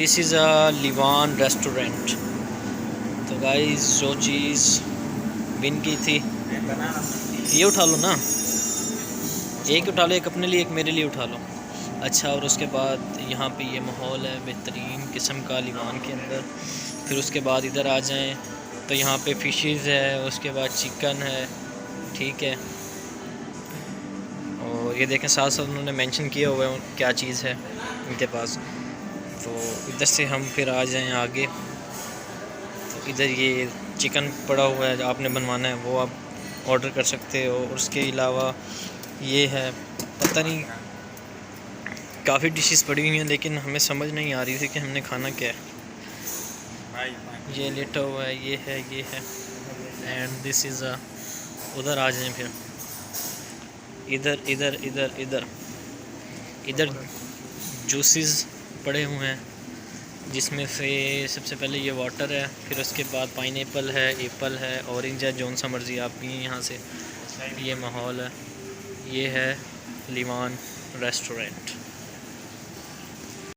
This is a Liwan restaurant. तो guys जो चीज़ विन की थी ये उठा लो ना, एक उठा लो, एक अपने लिए, एक मेरे लिए उठा लो। अच्छा, और उसके बाद यहाँ पे ये माहौल है बेहतरीन किस्म का लिवान के अंदर। फिर उसके बाद इधर आ जाएं तो यहाँ पे फ़िशेज़ है, उसके बाद चिकन है, ठीक है। और ये देखें साथ साथ उन्होंने मेंशन किया हुआ है क्या चीज़ है इनके पास। तो इधर से हम फिर आ जाएं आगे, तो इधर ये चिकन पड़ा हुआ है, जो आपने बनवाना है वो आप ऑर्डर कर सकते हो। और उसके अलावा ये है, पता नहीं काफ़ी डिशेस पड़ी हुई हैं, लेकिन हमें समझ नहीं आ रही थी कि हमने खाना क्या है। ये लेटा हुआ है, ये है, ये है। एंड दिस इज़ अ, उधर आ जाएं फिर, इधर इधर इधर इधर इधर जूसेस पड़े हुए हैं, जिसमें से सबसे पहले ये वाटर है, फिर उसके बाद पाइनएप्पल है, एप्पल है, ऑरेंज है, जौन सा मर्ज़ी आप पिए यहाँ से। ये माहौल है, ये है लिवान रेस्टोरेंट।